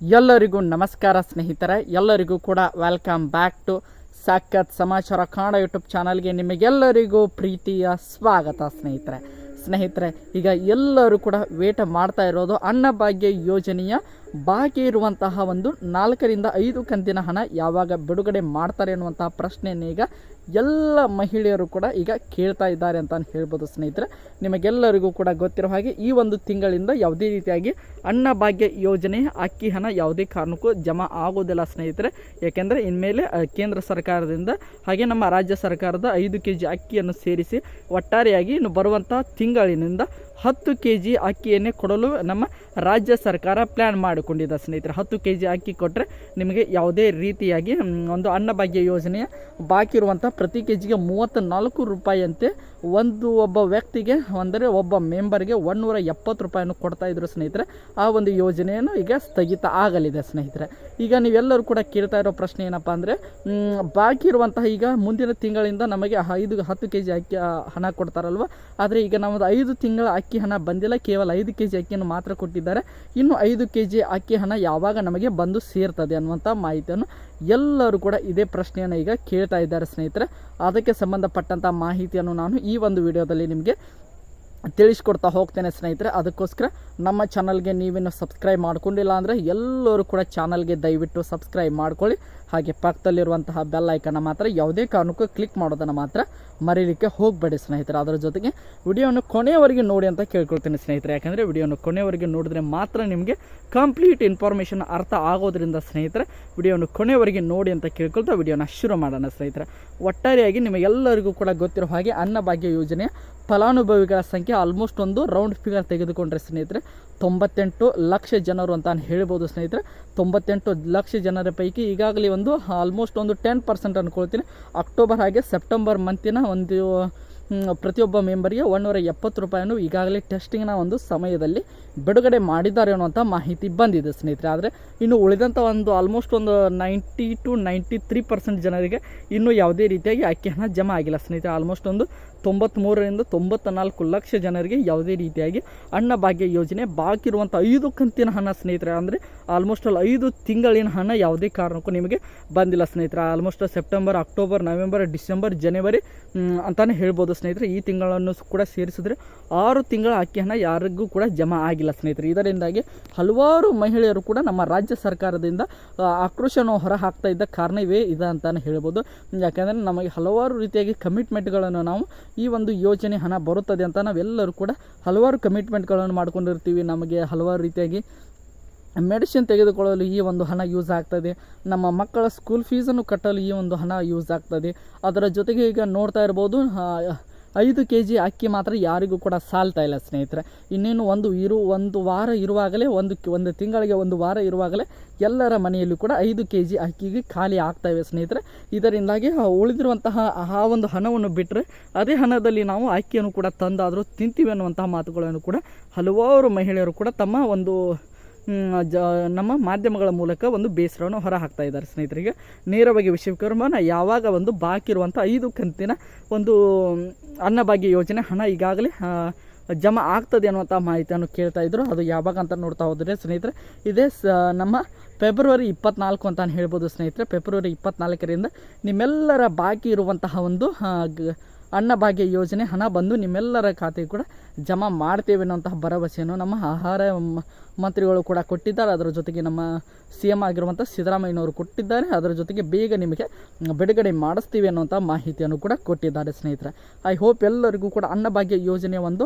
ಎಲ್ಲರಿಗೂ ನಮಸ್ಕಾರ ಸ್ನೇಹಿತರೆ, ಎಲ್ಲರಿಗೂ ಕೂಡ ವೆಲ್ಕಮ್ ಬ್ಯಾಕ್ ಟು ಸಾಕ್ಷಾತ್ ಸಮಾಚಾರ ಕನ್ನಡ ಯೂಟ್ಯೂಬ್ ಚಾನಲ್ಗೆ ನಿಮಗೆಲ್ಲರಿಗೂ ಪ್ರೀತಿಯ ಸ್ವಾಗತ ಸ್ನೇಹಿತರೆ. ಈಗ ಎಲ್ಲರೂ ಕೂಡ ವೇಟ್ ಮಾಡ್ತಾ ಇರೋದು ಅನ್ನಭಾಗ್ಯ ಯೋಜನೆಯ ಬಾಕಿ ಇರುವಂತಹ ಒಂದು 4 ರಿಂದ 5 ಕಂತಿನ ಹಣ ಯಾವಾಗ ಬಿಡುಗಡೆ ಮಾಡ್ತಾರೆ ಅನ್ನುವಂತಹ ಪ್ರಶ್ನೆಯನ್ನು ಈಗ ಎಲ್ಲ ಮಹಿಳೆಯರು ಕೂಡ ಈಗ ಕೇಳ್ತಾ ಇದ್ದಾರೆ ಅಂತ ಹೇಳ್ಬೋದು ಸ್ನೇಹಿತರೆ. ನಿಮಗೆಲ್ಲರಿಗೂ ಕೂಡ ಗೊತ್ತಿರೋ ಹಾಗೆ ಈ ಒಂದು ತಿಂಗಳಿಂದ ಯಾವುದೇ ರೀತಿಯಾಗಿ ಅನ್ನಭಾಗ್ಯ ಯೋಜನೆ ಅಕ್ಕಿ ಹಣ ಯಾವುದೇ ಕಾರಣಕ್ಕೂ ಜಮಾ ಆಗೋದಿಲ್ಲ ಸ್ನೇಹಿತರೆ. ಏಕೆಂದರೆ ಇನ್ಮೇಲೆ ಕೇಂದ್ರ ಸರ್ಕಾರದಿಂದ ಹಾಗೆ ನಮ್ಮ ರಾಜ್ಯ ಸರ್ಕಾರದ 5 kg ಅಕ್ಕಿಯನ್ನು ಸೇರಿಸಿ ಒಟ್ಟಾರೆಯಾಗಿ ಇನ್ನು ಬರುವಂಥ ತಿಂಗಳಿನಿಂದ 10 kg ಅಕ್ಕಿಯನ್ನೇ ಕೊಡಲು ನಮ್ಮ ರಾಜ್ಯ ಸರ್ಕಾರ ಪ್ಲ್ಯಾನ್ ಮಾಡಿಕೊಂಡಿದೆ ಸ್ನೇಹಿತರೆ. 10 kg ಅಕ್ಕಿ ಕೊಟ್ಟರೆ ನಿಮಗೆ ಯಾವುದೇ ರೀತಿಯಾಗಿ ಒಂದು ಅನ್ನಭಾಗ್ಯ ಯೋಜನೆಯ ಬಾಕಿ ಇರುವಂಥ ಪ್ರತಿ ಕೆಜಿಗೆ 34 ರೂಪಾಯಿಯಂತೆ ಒಬ್ಬ ವ್ಯಕ್ತಿಗೆ ಅಂದರೆ ಒಬ್ಬ ಮೆಂಬರ್ಗೆ 170 ರೂಪಾಯಿಯನ್ನು ಕೊಡ್ತಾ ಇದ್ರು ಸ್ನೇಹಿತರೆ. ಆ ಒಂದು ಯೋಜನೆಯನ್ನು ಈಗ ಸ್ಥಗಿತ ಆಗಲಿದೆ ಸ್ನೇಹಿತರೆ. ಈಗ ನೀವೆಲ್ಲರೂ ಕೂಡ ಕೇಳ್ತಾ ಇರೋ ಪ್ರಶ್ನೆ ಏನಪ್ಪ ಅಂದರೆ, ಬಾಕಿ ಇರುವಂತಹ ಈಗ ಮುಂದಿನ ತಿಂಗಳಿಂದ ನಮಗೆ 10 kg ಅಕ್ಕಿ ಹಣ ಕೊಡ್ತಾರಲ್ವ, ಆದರೆ ಈಗ ನಮ್ಮದು 5 ತಿಂಗಳ ಅಕ್ಕಿ ಹಣ ಬಂದಿಲ್ಲ, ಕೇವಲ 5 kg ಅಕ್ಕಿಯನ್ನು ಮಾತ್ರ ಕೊಟ್ಟಿದ್ದಾರೆ. ಇನ್ನು 5 kg ಅಕ್ಕಿ ಹಣ ಯಾವಾಗ ನಮಗೆ ಬಂದು ಸೇರ್ತದೆ ಅನ್ನುವಂಥ ಮಾಹಿತಿಯನ್ನು ಎಲ್ಲರೂ ಕೂಡ ಇದೇ ಪ್ರಶ್ನೆಯನ್ನು ಈಗ ಕೇಳ್ತಾ ಇದ್ದಾರೆ ಸ್ನೇಹಿತರೆ. ಅದಕ್ಕೆ ಸಂಬಂಧಪಟ್ಟಂಥ ಮಾಹಿತಿಯನ್ನು ನಾನು ಈ ಒಂದು ವಿಡಿಯೋದಲ್ಲಿ ನಿಮಗೆ ತಿಳಿಸ್ಕೊಡ್ತಾ ಹೋಗ್ತೇನೆ ಸ್ನೇಹಿತರೆ. ಅದಕ್ಕೋಸ್ಕರ ನಮ್ಮ ಚಾನಲ್ಗೆ ನೀವೇನು ಸಬ್ಸ್ಕ್ರೈಬ್ ಮಾಡ್ಕೊಂಡಿಲ್ಲ ಅಂದರೆ ಎಲ್ಲರೂ ಕೂಡ ಚಾನಲ್ಗೆ ದಯವಿಟ್ಟು ಸಬ್ಸ್ಕ್ರೈಬ್ ಮಾಡ್ಕೊಳ್ಳಿ. ಹಾಗೆ ಪಕ್ಕದಲ್ಲಿರುವಂತಹ ಬೆಲ್ ಐಕನ್ನ ಮಾತ್ರ ಯಾವುದೇ ಕಾರಣಕ್ಕೂ ಕ್ಲಿಕ್ ಮಾಡೋದನ್ನು ಮಾತ್ರ ಮರೀಲಿಕ್ಕೆ ಹೋಗಬೇಡಿ ಸ್ನೇಹಿತರೆ. ಅದರ ಜೊತೆಗೆ ವಿಡಿಯೋವನ್ನು ಕೊನೆಯವರೆಗೆ ನೋಡಿ ಅಂತ ಕೇಳ್ಕೊಳ್ತೀನಿ ಸ್ನೇಹಿತರೆ. ಯಾಕಂದರೆ ವಿಡಿಯೋವನ್ನು ಕೊನೆಯವರೆಗೆ ನೋಡಿದ್ರೆ ಮಾತ್ರ ನಿಮಗೆ ಕಂಪ್ಲೀಟ್ ಇನ್ಫಾರ್ಮೇಷನ್ ಅರ್ಥ ಆಗೋದ್ರಿಂದ ಸ್ನೇಹಿತರೆ ವಿಡಿಯೋವನ್ನು ಕೊನೆಯವರೆಗೆ ನೋಡಿ ಅಂತ ಕೇಳ್ಕೊಳ್ತಾ ವಿಡಿಯೋನ ಶುರು ಮಾಡೋಣ ಸ್ನೇಹಿತರೆ. ಒಟ್ಟಾರೆಯಾಗಿ ನಿಮಗೆಲ್ಲರಿಗೂ ಕೂಡ ಗೊತ್ತಿರೋ ಹಾಗೆ ಅನ್ನಭಾಗ್ಯ ಯೋಜನೆಯ ಫಲಾನುಭವಿಗಳ ಸಂಖ್ಯೆ ಆಲ್ಮೋಸ್ಟ್ ಒಂದು ರೌಂಡ್ ಫಿಗರ್ ತೆಗೆದುಕೊಂಡ್ರೆ ಸ್ನೇಹಿತರೆ 98 ಲಕ್ಷ ಜನರು ಅಂತ ಹೇಳ್ಬೋದು ಸ್ನೇಹಿತರೆ. 98 ಲಕ್ಷ ಜನರ ಪೈಕಿ ಈಗಾಗಲೇ ಒಂದು ಆಲ್ಮೋಸ್ಟ್ ಒಂದು 10% ಅಂದ್ಕೊಳ್ತೀನಿ, ಅಕ್ಟೋಬರ್ ಹಾಗೆ ಸೆಪ್ಟೆಂಬರ್ ಮಂತಿನ ಒಂದು ಪ್ರತಿಯೊಬ್ಬ ಮೆಂಬರ್ಗೆ 170 ರೂಪಾಯಿಯನ್ನು ಈಗಾಗಲೇ ಟೆಸ್ಟಿಂಗ್ನ ಒಂದು ಸಮಯದಲ್ಲಿ ಬಿಡುಗಡೆ ಮಾಡಿದ್ದಾರೆ ಅನ್ನುವಂಥ ಮಾಹಿತಿ ಬಂದಿದೆ ಸ್ನೇಹಿತರೆ. ಆದರೆ ಇನ್ನು ಉಳಿದಂಥ ಒಂದು ಆಲ್ಮೋಸ್ಟ್ ಒಂದು 90 to 93% ಜನರಿಗೆ ಇನ್ನೂ ಯಾವುದೇ ರೀತಿಯಾಗಿ ಅಕ್ಕಿ ಹಣ ಜಮಾ ಆಗಿಲ್ಲ ಸ್ನೇಹಿತರೆ. ಆಲ್ಮೋಸ್ಟ್ ಒಂದು 93 ರಿಂದ 94 ಲಕ್ಷ ಜನರಿಗೆ ಯಾವುದೇ ರೀತಿಯಾಗಿ ಅನ್ನಭಾಗ್ಯ ಯೋಜನೆ ಬಾಕಿ ಇರುವಂಥ 5 ಕಂತಿನ ಹಣ ಸ್ನೇಹಿತರೆ, ಅಂದರೆ ಆಲ್ಮೋಸ್ಟ್ 5 ತಿಂಗಳಿನ ಹಣ ಯಾವುದೇ ಕಾರಣಕ್ಕೂ ನಿಮಗೆ ಬಂದಿಲ್ಲ ಸ್ನೇಹಿತರೆ. Almost September, October, November, December, ಜನವರಿ ಅಂತಲೇ ಹೇಳ್ಬೋದು ಸ್ನೇಹಿತರೆ. ಈ ತಿಂಗಳನ್ನು ಕೂಡ ಸೇರಿಸಿದ್ರೆ 6 ತಿಂಗಳ ಅಕ್ಕಿ ಹಣ ಯಾರಿಗೂ ಕೂಡ ಜಮಾ ಆಗಿಲ್ಲ ಸ್ನೇಹಿತರೆ. ಇದರಿಂದಾಗಿ ಹಲವಾರು ಮಹಿಳೆಯರು ಕೂಡ ನಮ್ಮ ರಾಜ್ಯ ಸರ್ಕಾರದಿಂದ ಆಕ್ರೋಶವನ್ನು ಹೊರ ಹಾಕ್ತಾ ಇದ್ದ ಕಾರಣವೇ ಇದೆ ಅಂತಲೇ ಹೇಳ್ಬೋದು. ಯಾಕೆಂದರೆ ನಮಗೆ ಹಲವಾರು ರೀತಿಯಾಗಿ ಕಮಿಟ್ಮೆಂಟ್ಗಳನ್ನು ನಾವು ಈ ಒಂದು ಯೋಜನೆ ಹಣ ಬರುತ್ತದೆ ಅಂತ ನಾವೆಲ್ಲರೂ ಕೂಡ ಹಲವಾರು ಕಮಿಟ್ಮೆಂಟ್ಗಳನ್ನು ಮಾಡ್ಕೊಂಡಿರ್ತೀವಿ. ನಮಗೆ ಹಲವಾರು ರೀತಿಯಾಗಿ ಮೆಡಿಸಿನ್ ತೆಗೆದುಕೊಳ್ಳಲು ಈ ಒಂದು ಹಣ ಯೂಸ್ ಆಗ್ತದೆ, ನಮ್ಮ ಮಕ್ಕಳ ಸ್ಕೂಲ್ ಫೀಸನ್ನು ಕಟ್ಟಲು ಈ ಒಂದು ಹಣ ಯೂಸ್ ಆಗ್ತದೆ. ಅದರ ಜೊತೆಗೆ ಈಗ ನೋಡ್ತಾ ಇರ್ಬೋದು 5 kg ಅಕ್ಕಿ ಮಾತ್ರ ಯಾರಿಗೂ ಕೂಡ ಸಾಲ್ತಾ ಇಲ್ಲ ಸ್ನೇಹಿತರೆ. ಇನ್ನೇನು ಒಂದು ವಾರ ಇರುವಾಗಲೇ ಒಂದು ತಿಂಗಳಿಗೆ ಒಂದು ವಾರ ಇರುವಾಗಲೇ ಎಲ್ಲರ ಮನೆಯಲ್ಲೂ ಕೂಡ 5 kg ಅಕ್ಕಿಗೆ ಖಾಲಿ ಆಗ್ತಾ ಇವೆ ಸ್ನೇಹಿತರೆ. ಇದರಿಂದಾಗಿ ಉಳಿದಿರುವಂತಹ ಆ ಒಂದು ಹಣವನ್ನು ಬಿಟ್ಟರೆ ಅದೇ ಹಣದಲ್ಲಿ ನಾವು ಅಕ್ಕಿಯನ್ನು ಕೂಡ ತಂದಾದರೂ ತಿಂತೀವಿ ಅನ್ನುವಂತಹ ಮಾತುಗಳನ್ನು ಕೂಡ ಹಲವಾರು ಮಹಿಳೆಯರು ಕೂಡ ತಮ್ಮ ಒಂದು ನಮ್ಮ ಮಾಧ್ಯಮಗಳ ಮೂಲಕ ಒಂದು ಬೇಸರವನ್ನು ಹೊರ ಹಾಕ್ತಾ ಇದ್ದಾರೆ ಸ್ನೇಹಿತರಿಗೆ. ನೇರವಾಗಿ ವಿಶ್ವಕರ್ಮನ ಯಾವಾಗ ಒಂದು ಬಾಕಿ ಇರುವಂಥ 5 ಕಂತಿನ ಒಂದು ಅನ್ನಭಾಗ್ಯ ಯೋಜನೆ ಹಣ ಈಗಾಗಲೇ ಜಮಾ ಆಗ್ತದೆ ಅನ್ನುವಂಥ ಮಾಹಿತಿಯನ್ನು ಕೇಳ್ತಾ ಇದ್ರು. ಅದು ಯಾವಾಗ ಅಂತ ನೋಡ್ತಾ ಹೋದರೆ ಸ್ನೇಹಿತರೆ ಇದೇ ನಮ್ಮ ಫೆಬ್ರವರಿ 24 ಅಂತ ಹೇಳ್ಬೋದು ಸ್ನೇಹಿತರೆ. ಫೆಬ್ರವರಿ 24ರಿಂದ ನಿಮ್ಮೆಲ್ಲರ ಬಾಕಿ ಇರುವಂತಹ ಒಂದು ಅನ್ನಭಾಗ್ಯ ಯೋಜನೆ ಹಣ ಬಂದು ನಿಮ್ಮೆಲ್ಲರ ಖಾತೆಗೆ ಕೂಡ ಜಮಾ ಮಾಡ್ತೇವೆ ಅನ್ನುವಂತಹ ಭರವಸೆಯನ್ನು ನಮ್ಮ ಆಹಾರ ಮಂತ್ರಿಗಳು ಕೂಡ ಕೊಟ್ಟಿದ್ದಾರೆ. ಅದರ ಜೊತೆಗೆ ನಮ್ಮ CM ಆಗಿರುವಂಥ ಸಿದ್ದರಾಮಯ್ಯನವರು ಕೊಟ್ಟಿದ್ದಾರೆ. ಅದರ ಜೊತೆಗೆ ಬೇಗ ನಿಮಗೆ ಬಿಡುಗಡೆ ಮಾಡಿಸ್ತೀವಿ ಅನ್ನುವಂಥ ಮಾಹಿತಿಯನ್ನು ಕೂಡ ಕೊಟ್ಟಿದ್ದಾರೆ ಸ್ನೇಹಿತರೆ. ಐ ಹೋಪ್ ಎಲ್ಲರಿಗೂ ಕೂಡ ಅನ್ನಭಾಗ್ಯ ಯೋಜನೆಯ ಒಂದು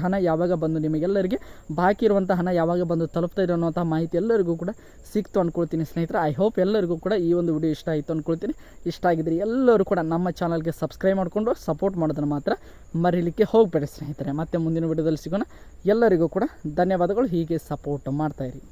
ಹಣ ಯಾವಾಗ ಬಂದು ನಿಮಗೆಲ್ಲರಿಗೆ ಬಾಕಿ ಇರುವಂಥ ಹಣ ಯಾವಾಗ ಬಂದು ತಲುಪ್ತಾ ಇದೆ ಅನ್ನುವಂಥ ಮಾಹಿತಿ ಎಲ್ಲರಿಗೂ ಕೂಡ ಸಿಕ್ತು ಅಂದ್ಕೊಳ್ತೀನಿ ಸ್ನೇಹಿತರೆ. ಐ ಹೋಪ್ ಎಲ್ಲರಿಗೂ ಕೂಡ ಈ ಒಂದು ವಿಡಿಯೋ ಇಷ್ಟ ಆಯಿತು ಅಂದ್ಕೊಳ್ತೀನಿ. ಇಷ್ಟ ಆಗಿದ್ರೆ ಎಲ್ಲರೂ ಕೂಡ ನಮ್ಮ ಚಾನಲ್ಗೆ ಸಬ್ಸ್ಕ್ರೈಬ್ ಮಾಡಿಕೊಂಡು ಸಪೋರ್ಟ್ ಮಾಡೋದನ್ನು ಮಾತ್ರ ಮರೀಲಿಕ್ಕೆ ಹೋಗಬೇಡಿ ಸ್ನೇಹಿತರೆ. ಮತ್ತೆ ಮುಂದಿನ ವಿಡಿಯೋದಲ್ಲಿ ಸಿಗೋಣ. ಎಲ್ಲರಿಗೂ ಕೂಡ ಧನ್ಯವಾದಗಳು. ಹೀಗೆ ಸಪೋರ್ಟ್ ಮಾಡ್ತಾಯಿರಿ.